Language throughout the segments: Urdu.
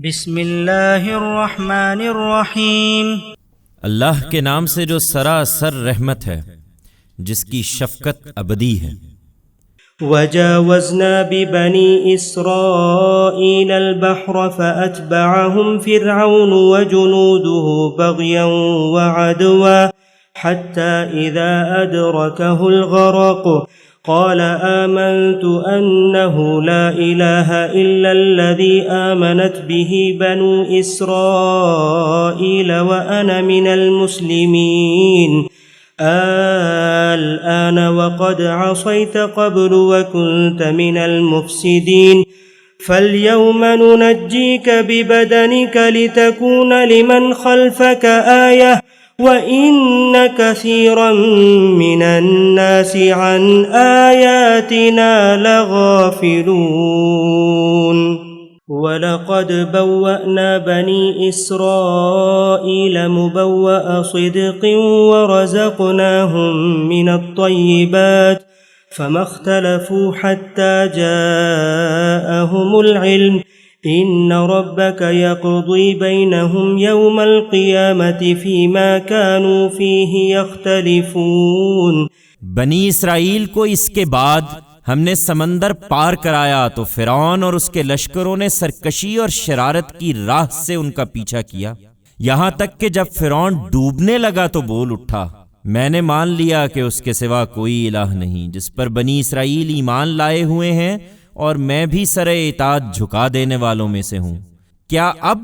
بسم اللہ الرحمن الرحیم۔ اللہ کے نام سے جو سراسر رحمت ہے، جس کی شفقت ابدی ہے۔ وجاوزنا ببني إسرائيل البحر فأتبعهم فرعون وجنوده بغيا وعدوا حتى إذا أدركه الغرق قال آمنت أنه لا إله إلا الذي آمنت به بنو إسرائيل وأنا من المسلمين الآن وقد عصيت قبل وكنت من المفسدين فاليوم ننجيك ببدنك لتكون لمن خلفك آية وَإِنَّ كَثِيرًا مِّنَ النَّاسِ عَنْ آيَاتِنَا لَغَافِلُونَ وَلَقَدْ بَوَّأْنَا بَنِي إِسْرَائِيلَ مُبَوَّأَ صِدْقٍ وَرَزَقْنَاهُم مِّنَ الطَّيِّبَاتِ فَمَا اخْتَلَفُوا حَتَّى جَاءَهُمُ الْعِلْمُ إن ربك يقضي بينهم يوم القيامة فيما كانوا فيه يختلفون۔ بنی اسرائیل کو اس کے بعد ہم نے سمندر پار کرایا تو فرعون اور اس کے لشکروں نے سرکشی اور شرارت کی راہ سے ان کا پیچھا کیا، یہاں تک کہ جب فرعون ڈوبنے لگا تو بول اٹھا، میں نے مان لیا کہ اس کے سوا کوئی الہ نہیں جس پر بنی اسرائیل ایمان لائے ہوئے ہیں، اور میں بھی سر اطاعت جھکا دینے والوں میں سے ہوں۔ کیا اب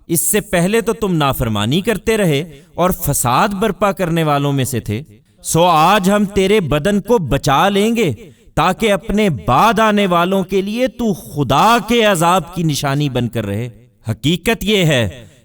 اس سے پہلے تو تم نافرمانی کرتے رہے اور فساد برپا کرنے والوں میں سے تھے، سو آج ہم تیرے بدن کو بچا لیں گے تاکہ اپنے بعد آنے والوں کے لیے تو خدا کے عذاب کی نشانی بن کر رہے۔ حقیقت یہ ہے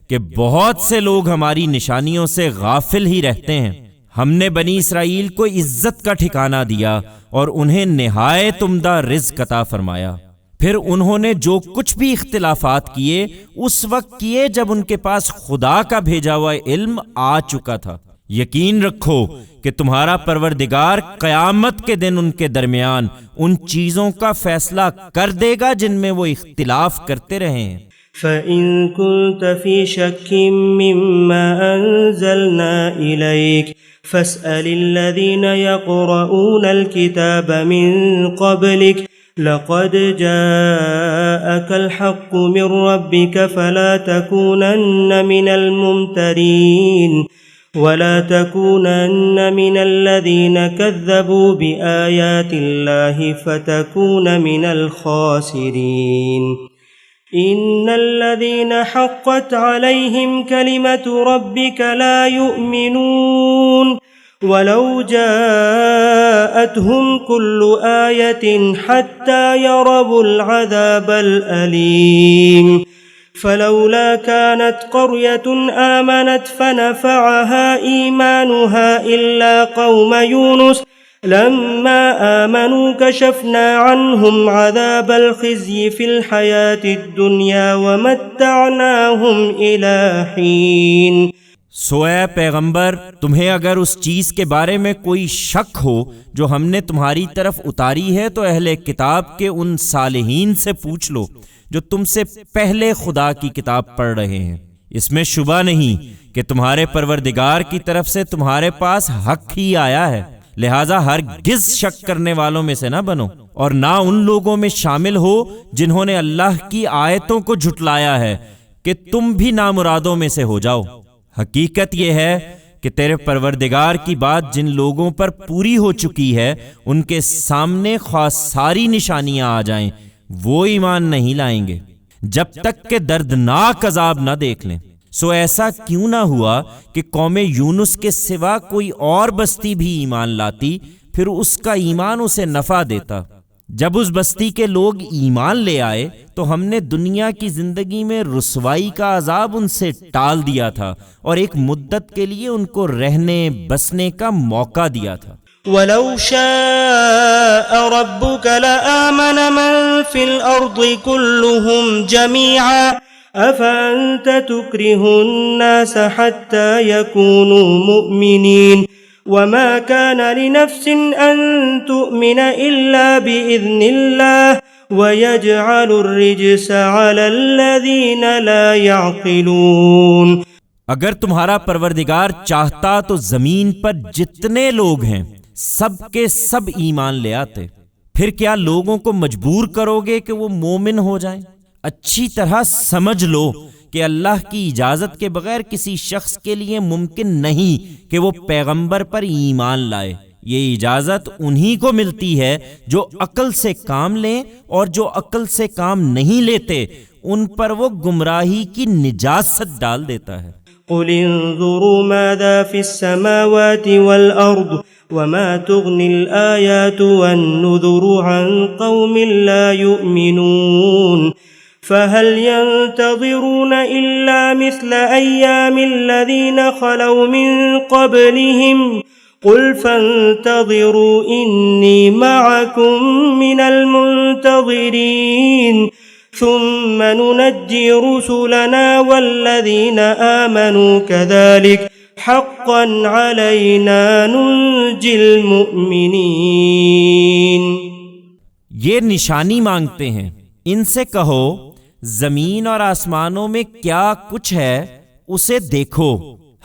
کہ بہت سے لوگ ہماری نشانیوں سے غافل ہی رہتے ہیں۔ ہم نے بنی اسرائیل کو عزت کا ٹھکانہ دیا اور انہیں نہایت عمدہ رزق عطا فرمایا۔ پھر انہوں نے جو کچھ بھی اختلافات کیے اس وقت کیے جب ان کے پاس خدا کا بھیجا ہوا علم آ چکا تھا۔ یقین رکھو کہ تمہارا پروردگار قیامت کے دن ان کے درمیان ان چیزوں کا فیصلہ کر دے گا جن میں وہ اختلاف کرتے رہے ہیں۔ فَإِن كُنتَ فِي شَكٍّ مِّمَّا أَنزَلْنَا إِلَيْكَ فَاسْأَلِ الَّذِينَ يَقْرَؤُونَ الْكِتَابَ مِن قَبْلِكَ لَقَدْ جَاءَكَ الْحَقُّ مِن رَّبِّكَ فَلَا تَكُونَنَّ مِنَ الْمُمْتَرِينَ وَلَا تَكُونَنَّ مِنَ الَّذِينَ كَذَّبُوا بِآيَاتِ اللَّهِ فَتَكُونَ مِنَ الْخَاسِرِينَ۔ إِنَّ الَّذِينَ حَقَّتْ عَلَيْهِمْ كَلِمَةُ رَبِّكَ لَا يُؤْمِنُونَ وَلَوْ جَاءَتْهُمْ كُلُّ آيَةٍ حَتَّى يَرَوُا الْعَذَابَ الْأَلِيمَ فَلَوْلَا كَانَتْ قَرْيَةٌ آمَنَتْ فَنَفَعَهَا إِيمَانُهَا إِلَّا قَوْمَ يُونُسَ لما آمنوا كشفنا عنهم عذاب الخزي في الحياة الدنيا ومتعناهم إلى حين۔ سو اے پیغمبر، تمہیں اگر اس چیز کے بارے میں کوئی شک ہو جو ہم نے تمہاری طرف اتاری ہے تو اہل کتاب کے ان صالحین سے پوچھ لو جو تم سے پہلے خدا کی کتاب پڑھ رہے ہیں۔ اس میں شبہ نہیں کہ تمہارے پروردگار کی طرف سے تمہارے پاس حق ہی آیا ہے، لہذا ہرگز شک کرنے والوں میں سے نہ بنو، اور نہ ان لوگوں میں شامل ہو جنہوں نے اللہ کی آیتوں کو جھٹلایا ہے کہ تم بھی نامرادوں میں سے ہو جاؤ۔ حقیقت یہ ہے کہ تیرے پروردگار کی بات جن لوگوں پر پوری ہو چکی ہے ان کے سامنے خواہ ساری نشانیاں آ جائیں وہ ایمان نہیں لائیں گے جب تک کہ دردناک عذاب نہ دیکھ لیں۔ سو ایسا کیوں نہ ہوا کہ قوم یونس کے سوا کوئی اور بستی بھی ایمان لاتی، پھر اس کا ایمان اسے نفع دیتا۔ جب اس بستی کے لوگ ایمان لے آئے تو ہم نے دنیا کی زندگی میں رسوائی کا عذاب ان سے ٹال دیا تھا اور ایک مدت کے لیے ان کو رہنے بسنے کا موقع دیا تھا۔ وَلَوْ شَاءَ رَبُّكَ لَآمَنَ مَن فِي الْأَرْضِ كُلُّهُمْ جَمِيعًا أَفَأَنْتَ تُكْرِهُ النَّاسَ حَتَّى يَكُونُوا مُؤْمِنِينَ وَمَا كَانَ لِنَفْسٍ أَن تُؤْمِنَ إِلَّا بِإِذْنِ اللَّهِ وَيَجْعَلُ الرِّجْسَ عَلَى الَّذِينَ لَا يَعْقِلُونَ۔ اگر تمہارا پروردگار چاہتا تو زمین پر جتنے لوگ ہیں سب کے سب ایمان لے آتے، پھر کیا لوگوں کو مجبور کرو گے کہ وہ مومن ہو جائیں؟ اچھی طرح سمجھ لو کہ اللہ کی اجازت کے بغیر کسی شخص کے لیے ممکن نہیں کہ وہ پیغمبر پر ایمان لائے۔ یہ اجازت انہی کو ملتی ہے جو عقل سے کام لیں، اور جو عقل سے کام نہیں لیتے ان پر وہ گمراہی کی نجاست ڈال دیتا ہے۔ قل انظروا ماذا في السماوات والأرض وما تغني الآيات والنذر عن قوم لا يؤمنون فهل ينتظرون إلا مثل أيام الذين خلوا من قبلهم قل فانتظروا إني معكم من المنتظرين ثم ننجي رسلنا والذين آمنوا كذلك حقا علينا ننجي المؤمنين۔ یہ نشانی مانگتے ہیں، ان سے کہو زمین اور آسمانوں میں کیا کچھ ہے اسے دیکھو۔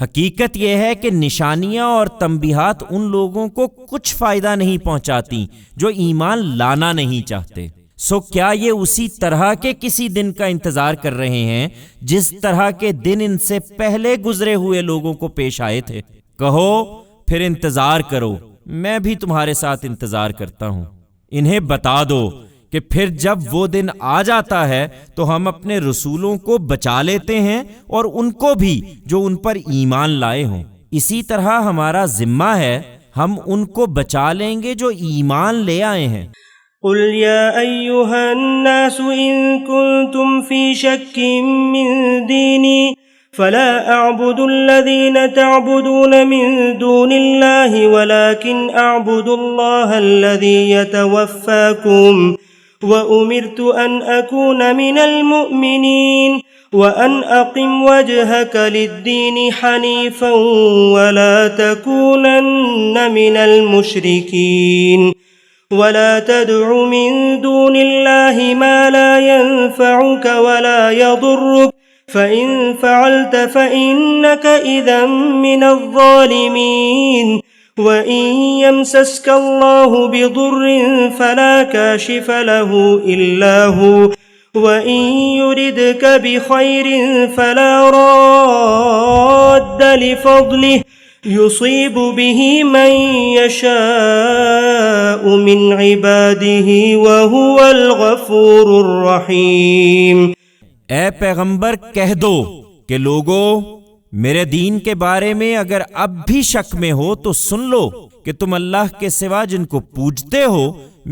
حقیقت یہ ہے کہ نشانیاں اور تنبیہات ان لوگوں کو کچھ فائدہ نہیں پہنچاتی جو ایمان لانا نہیں چاہتے۔ سو کیا یہ اسی طرح کے کسی دن کا انتظار کر رہے ہیں جس طرح کے دن ان سے پہلے گزرے ہوئے لوگوں کو پیش آئے تھے؟ کہو پھر انتظار کرو، میں بھی تمہارے ساتھ انتظار کرتا ہوں۔ انہیں بتا دو کہ پھر جب وہ دن آ جاتا ہے تو ہم اپنے رسولوں کو بچا لیتے ہیں اور ان کو بھی جو ان پر ایمان لائے ہوں۔ اسی طرح ہمارا ذمہ ہے، ہم ان کو بچا لیں گے جو ایمان لے آئے ہیں۔ قل يا أيها الناس إن كنتم في شك من ديني فلا أعبد الذين تعبدون من دون الله ولكن أعبد الله الذي يتوفاكم وأمرت أن أكون من المؤمنين وأن أقم وجهك للدين حنيفا ولا تكونن من المشركين ولا تدع من دون الله ما لا ينفعك ولا يضرك فإن فعلت فإنك إذا من الظالمين وإن يمسسك الله بضر فلا كاشف له إلا هو وإن يردك بخير فلا راد لفضله يصيب به من يشاء من عباده وهو الغفور الرحيم۔ اے پیغمبر کہہ دو کہ لوگو میرے دین کے بارے میں اگر اب بھی شک میں ہو تو سن لو کہ تم اللہ کے سوا جن کو پوجتے ہو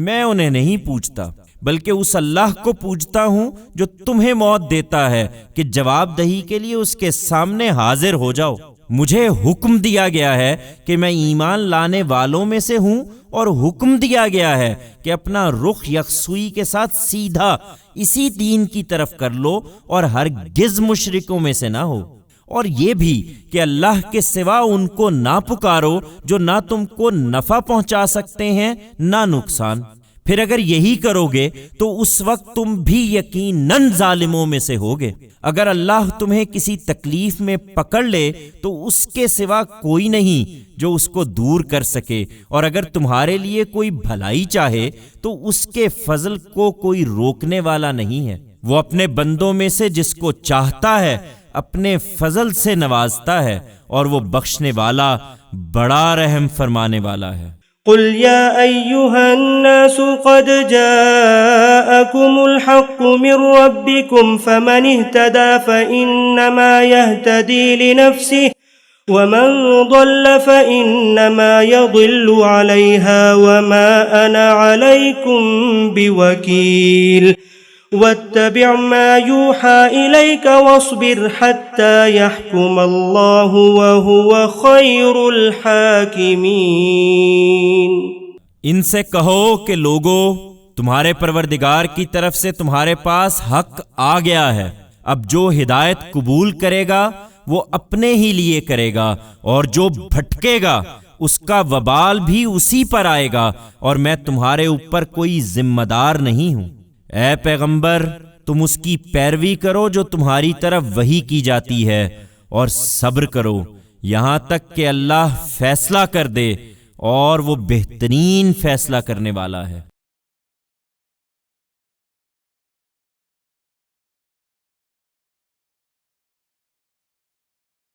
میں انہیں نہیں پوجتا، بلکہ اس اللہ کو پوجتا ہوں جو تمہیں موت دیتا ہے کہ جواب دہی کے لیے اس کے سامنے حاضر ہو جاؤ۔ مجھے حکم دیا گیا ہے کہ میں ایمان لانے والوں میں سے ہوں، اور حکم دیا گیا ہے کہ اپنا رخ یکسوئی کے ساتھ سیدھا اسی دین کی طرف کر لو اور ہرگز مشرکوں میں سے نہ ہو، اور یہ بھی کہ اللہ کے سوا ان کو نہ پکارو جو نہ تم کو نفع پہنچا سکتے ہیں نہ نقصان۔ پھر اگر یہی کرو گے تو اس وقت تم بھی یقیناً ظالموں میں سے ہوگے۔ اگر اللہ تمہیں کسی تکلیف میں پکڑ لے تو اس کے سوا کوئی نہیں جو اس کو دور کر سکے، اور اگر تمہارے لیے کوئی بھلائی چاہے تو اس کے فضل کو کوئی روکنے والا نہیں ہے۔ وہ اپنے بندوں میں سے جس کو چاہتا ہے اپنے فضل سے نوازتا ہے، اور وہ بخشنے والا بڑا رحم فرمانے والا ہے۔ قل يا أيها الناس قد جاءكم الحق من ربكم فمن اهتدى فإنما يهتدي لنفسه ومن ضل فإنما يضل عليها وما أنا عليكم بوكيل واتبع ما يوحى إليك واصبر حتى يحكم الله وهو خير الحاكمين۔ ان سے کہو کہ لوگو تمہارے پروردگار کی طرف سے تمہارے پاس حق آ گیا ہے، اب جو ہدایت قبول کرے گا وہ اپنے ہی لیے کرے گا، اور جو بھٹکے گا اس کا وبال بھی اسی پر آئے گا، اور میں تمہارے اوپر کوئی ذمہ دار نہیں ہوں۔ اے پیغمبر تم اس کی پیروی کرو جو تمہاری طرف وحی کی جاتی ہے، اور صبر کرو یہاں تک کہ اللہ فیصلہ کر دے، اور وہ بہترین فیصلہ کرنے والا ہے۔